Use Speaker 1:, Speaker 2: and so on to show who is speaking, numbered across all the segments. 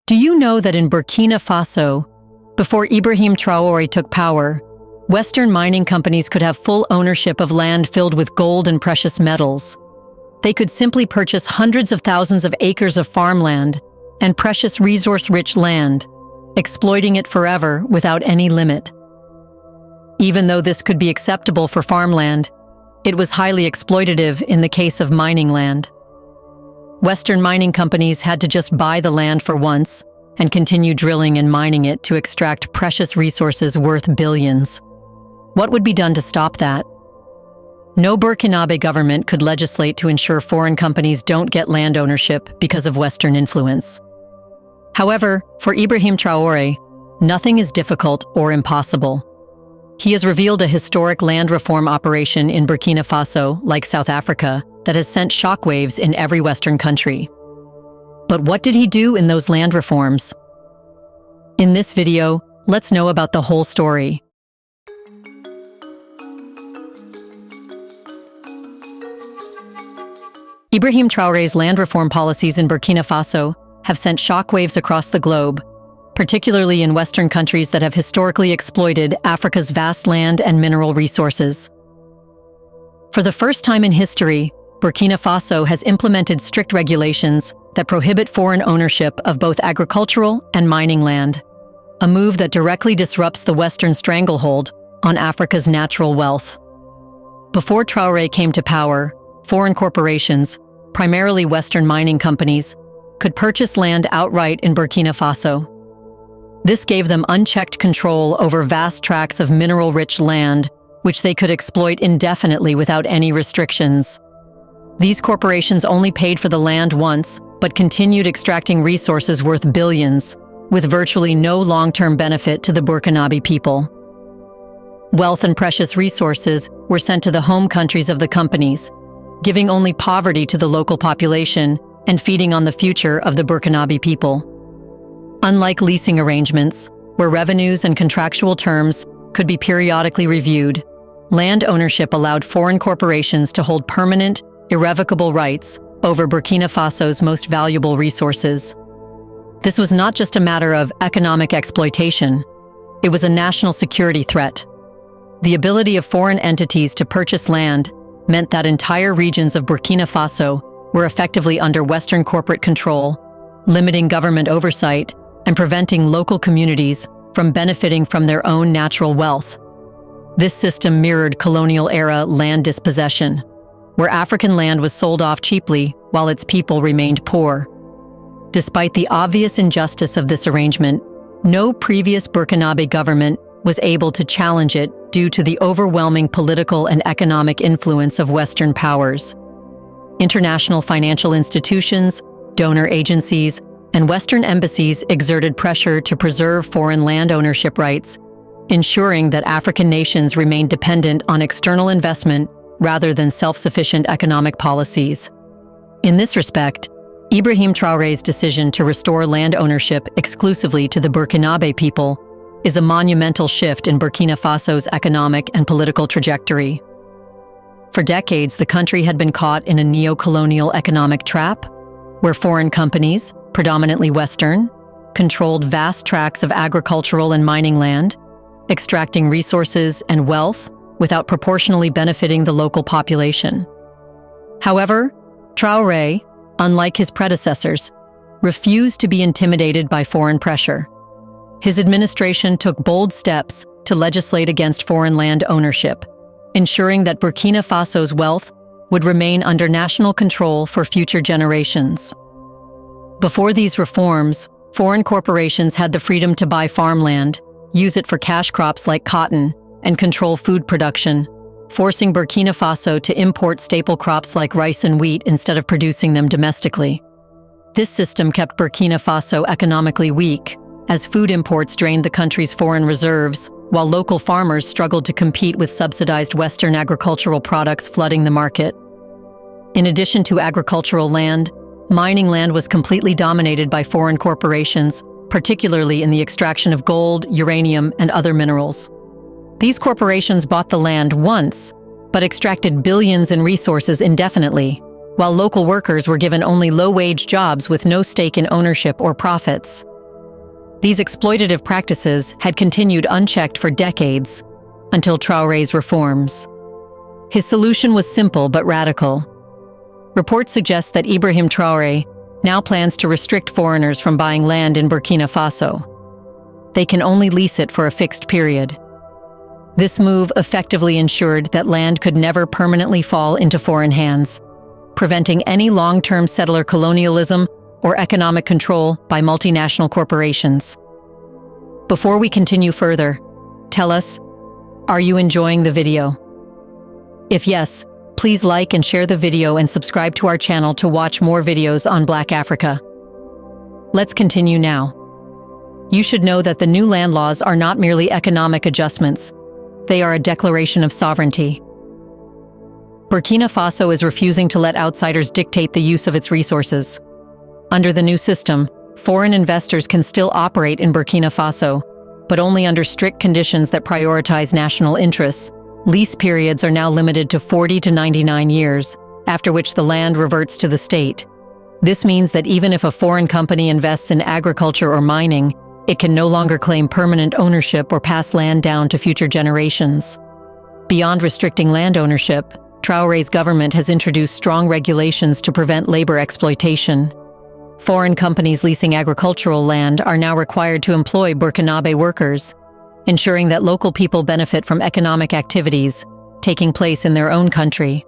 Speaker 1: Do you know that in Burkina Faso, before Ibrahim Traoré took power, Western mining companies could have full ownership of land filled with gold and precious metals? They could simply purchase hundreds of thousands of acres of farmland and precious resource-rich land, exploiting it forever without any limit. Even though this could be acceptable for farmland, it was highly exploitative in the case of mining land. Western mining companies had to just buy the land for once and continue drilling and mining it to extract precious resources worth billions. What would be done to stop that? No Burkinabe government could legislate to ensure foreign companies don't get land ownership because of Western influence. However, for Ibrahim Traoré, nothing is difficult or impossible. He has revealed a historic land reform operation in Burkina Faso, like South Africa, that has sent shockwaves in every Western country. But what did he do in those land reforms? In this video, let's know about the whole story. Ibrahim Traoré's land reform policies in Burkina Faso have sent shockwaves across the globe, particularly in Western countries that have historically exploited Africa's vast land and mineral resources. For the first time in history, Burkina Faso has implemented strict regulations that prohibit foreign ownership of both agricultural and mining land, a move that directly disrupts the Western stranglehold on Africa's natural wealth. Before Traoré came to power, foreign corporations, primarily Western mining companies, could purchase land outright in Burkina Faso. This gave them unchecked control over vast tracts of mineral-rich land, which they could exploit indefinitely without any restrictions. These corporations only paid for the land once, but continued extracting resources worth billions, with virtually no long-term benefit to the Burkinabe people. Wealth and precious resources were sent to the home countries of the companies, giving only poverty to the local population and feeding on the future of the Burkinabe people. Unlike leasing arrangements, where revenues and contractual terms could be periodically reviewed, land ownership allowed foreign corporations to hold permanent, irrevocable rights over Burkina Faso's most valuable resources. This was not just a matter of economic exploitation, it was a national security threat. The ability of foreign entities to purchase land meant that entire regions of Burkina Faso were effectively under Western corporate control, limiting government oversight and preventing local communities from benefiting from their own natural wealth. This system mirrored colonial-era land dispossession, where African land was sold off cheaply while its people remained poor. Despite the obvious injustice of this arrangement, no previous Burkinabe government was able to challenge it due to the overwhelming political and economic influence of Western powers. International financial institutions, donor agencies, and Western embassies exerted pressure to preserve foreign land ownership rights, ensuring that African nations remained dependent on external investment rather than self-sufficient economic policies. In this respect, Ibrahim Traoré's decision to restore land ownership exclusively to the Burkinabe people is a monumental shift in Burkina Faso's economic and political trajectory. For decades, the country had been caught in a neocolonial economic trap, where foreign companies, predominantly Western, controlled vast tracts of agricultural and mining land, extracting resources and wealth without proportionally benefiting the local population. However, Traoré, unlike his predecessors, refused to be intimidated by foreign pressure. His administration took bold steps to legislate against foreign land ownership, ensuring that Burkina Faso's wealth would remain under national control for future generations. Before these reforms, foreign corporations had the freedom to buy farmland, use it for cash crops like cotton, and control food production, forcing Burkina Faso to import staple crops like rice and wheat instead of producing them domestically. This system kept Burkina Faso economically weak, as food imports drained the country's foreign reserves, while local farmers struggled to compete with subsidized Western agricultural products flooding the market. In addition to agricultural land, mining land was completely dominated by foreign corporations, particularly in the extraction of gold, uranium, and other minerals. These corporations bought the land once, but extracted billions in resources indefinitely, while local workers were given only low-wage jobs with no stake in ownership or profits. These exploitative practices had continued unchecked for decades, until Traore's reforms. His solution was simple but radical. Reports suggest that IBRAHIM Traore now plans to restrict foreigners from buying land in Burkina Faso. They can only lease it for a fixed period. This move effectively ensured that land could never permanently fall into foreign hands, preventing any long-term settler colonialism or economic control by multinational corporations. Before we continue further, tell us, are you enjoying the video? If yes, please like and share the video and subscribe to our channel to watch more videos on Black Africa. Let's continue now. You should know that the new land laws are not merely economic adjustments. They are a declaration of sovereignty. Burkina Faso is refusing to let outsiders dictate the use of its resources. Under the new system, foreign investors can still operate in Burkina Faso, but only under strict conditions that prioritize national interests. Lease periods are now limited to 40 to 99 years, after which the land reverts to the state. This means that even if a foreign company invests in agriculture or mining, it can no longer claim permanent ownership or pass land down to future generations. Beyond restricting land ownership, Traore's government has introduced strong regulations to prevent labor exploitation. Foreign companies leasing agricultural land are now required to employ Burkinabe workers, ensuring that local people benefit from economic activities taking place in their own country.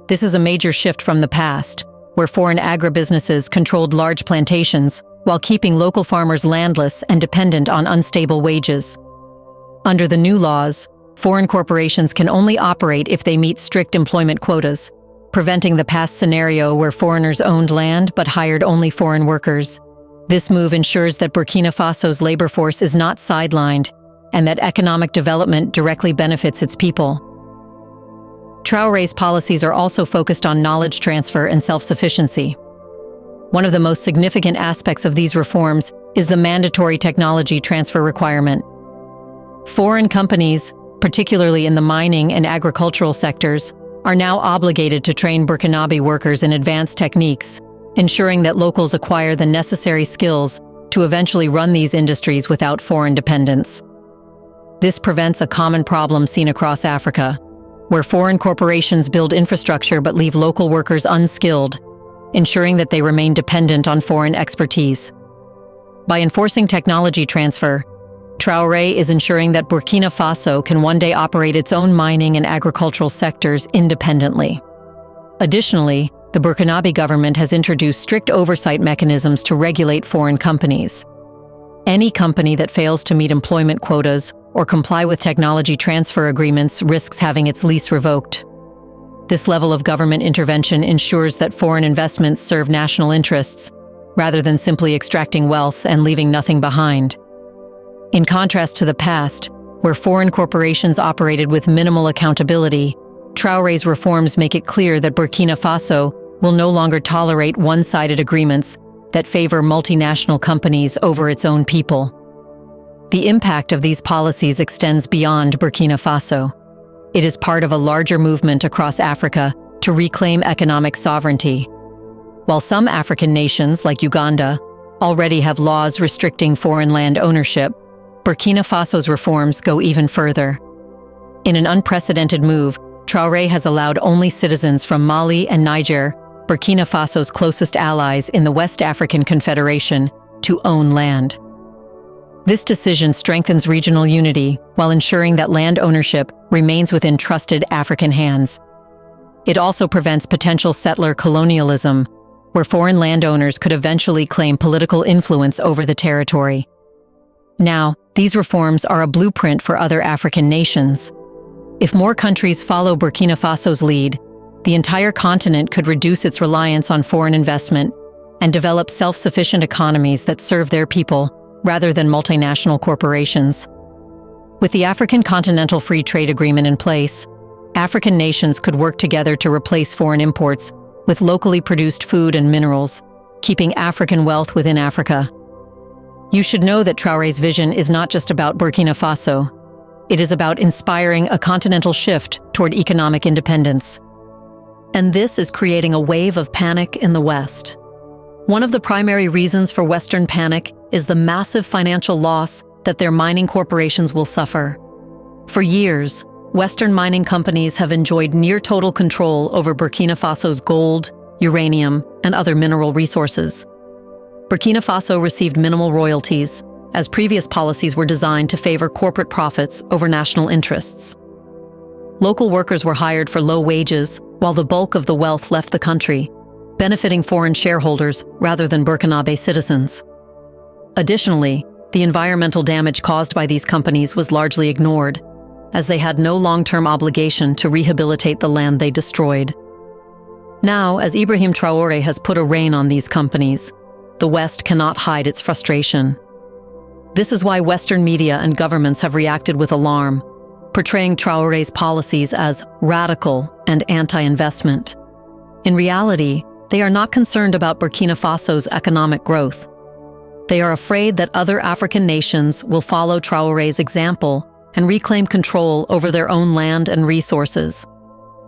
Speaker 1: This is a major shift from the past, where foreign agribusinesses controlled large plantations while keeping local farmers landless and dependent on unstable wages. Under the new laws, foreign corporations can only operate if they meet strict employment quotas, preventing the past scenario where foreigners owned land but hired only foreign workers. This move ensures that Burkina Faso's labor force is not sidelined and that economic development directly benefits its people. Traore's policies are also focused on knowledge transfer and self-sufficiency. One of the most significant aspects of these reforms is the mandatory technology transfer requirement. Foreign companies, particularly in the mining and agricultural sectors, are now obligated to train Burkinabe workers in advanced techniques, ensuring that locals acquire the necessary skills to eventually run these industries without foreign dependence. This prevents a common problem seen across Africa, where foreign corporations build infrastructure but leave local workers unskilled, ensuring that they remain dependent on foreign expertise. By enforcing technology transfer, Traore is ensuring that Burkina Faso can one day operate its own mining and agricultural sectors independently. Additionally, the Burkinabe government has introduced strict oversight mechanisms to regulate foreign companies. Any company that fails to meet employment quotas or comply with technology transfer agreements risks having its lease revoked. This level of government intervention ensures that foreign investments serve national interests, rather than simply extracting wealth and leaving nothing behind. In contrast to the past, where foreign corporations operated with minimal accountability, Traore's reforms make it clear that Burkina Faso will no longer tolerate one-sided agreements that favor multinational companies over its own people. The impact of these policies extends beyond Burkina Faso. It is part of a larger movement across Africa to reclaim economic sovereignty. While some African nations, like Uganda, already have laws restricting foreign land ownership, Burkina Faso's reforms go even further. In an unprecedented move, Traore has allowed only citizens from Mali and Niger, Burkina Faso's closest allies in the West African Confederation, to own land. This decision strengthens regional unity while ensuring that land ownership remains within trusted African hands. It also prevents potential settler colonialism, where foreign landowners could eventually claim political influence over the territory. Now, these reforms are a blueprint for other African nations. If more countries follow Burkina Faso's lead, the entire continent could reduce its reliance on foreign investment and develop self-sufficient economies that serve their people rather than multinational corporations. With the African Continental Free Trade Agreement in place, African nations could work together to replace foreign imports with locally produced food and minerals, keeping African wealth within Africa. You should know that Traore's vision is not just about Burkina Faso. It is about inspiring a continental shift toward economic independence. And this is creating a wave of panic in the West. One of the primary reasons for Western panic is the massive financial loss that their mining corporations will suffer. For years, Western mining companies have enjoyed near-total control over Burkina Faso's gold, uranium, and other mineral resources. Burkina Faso received minimal royalties, as previous policies were designed to favor corporate profits over national interests. Local workers were hired for low wages, while the bulk of the wealth left the country, benefiting foreign shareholders rather than Burkinabe citizens. Additionally, the environmental damage caused by these companies was largely ignored, as they had no long-term obligation to rehabilitate the land they destroyed. Now, as Ibrahim Traoré has put a rein on these companies, the West cannot hide its frustration. This is why Western media and governments have reacted with alarm, portraying Traoré's policies as radical and anti-investment. In reality, they are not concerned about Burkina Faso's economic growth. They are afraid that other African nations will follow Traoré's example and reclaim control over their own land and resources.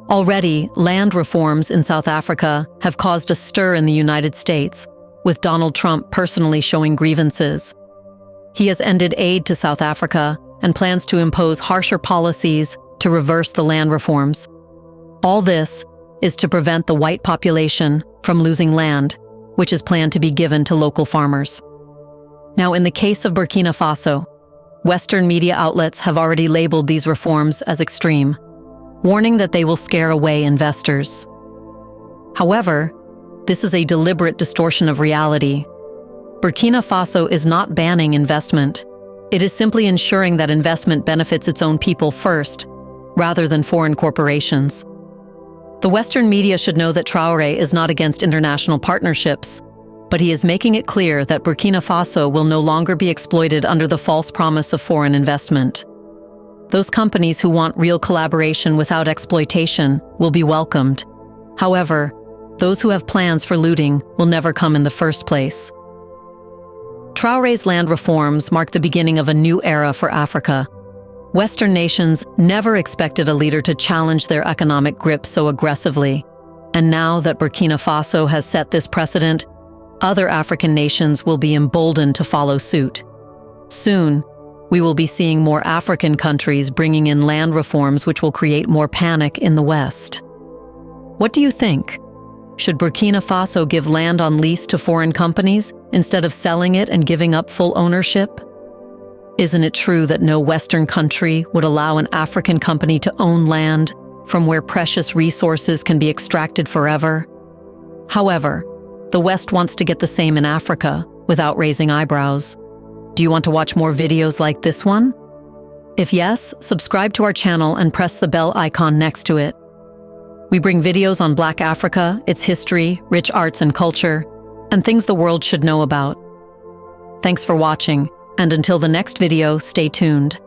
Speaker 1: Already, land reforms in South Africa have caused a stir in the United States, with Donald Trump personally showing grievances. He has ended aid to South Africa and plans to impose harsher policies to reverse the land reforms. All this is to prevent the white population from losing land, which is planned to be given to local farmers. Now, in the case of Burkina Faso, Western media outlets have already labeled these reforms as extreme, warning that they will scare away investors. However, this is a deliberate distortion of reality. Burkina Faso is not banning investment. It is simply ensuring that investment benefits its own people first, rather than foreign corporations. The Western media should know that Traoré is not against international partnerships, but he is making it clear that Burkina Faso will no longer be exploited under the false promise of foreign investment. Those companies who want real collaboration without exploitation will be welcomed. However, those who have plans for looting will never come in the first place. Traoré's land reforms mark the beginning of a new era for Africa. Western nations never expected a leader to challenge their economic grip so aggressively. And now that Burkina Faso has set this precedent, other African nations will be emboldened to follow suit. Soon, we will be seeing more African countries bringing in land reforms which will create more panic in the West. What do you think? Should Burkina Faso give land on lease to foreign companies instead of selling it and giving up full ownership? Isn't it true that no Western country would allow an African company to own land from where precious resources can be extracted forever? However, the West wants to get the same in Africa without raising eyebrows. Do you want to watch more videos like this one? If yes, subscribe to our channel and press the bell icon next to it. We bring videos on Black Africa, its history, rich arts and culture, and things the world should know about. Thanks for watching, and until the next video, stay tuned.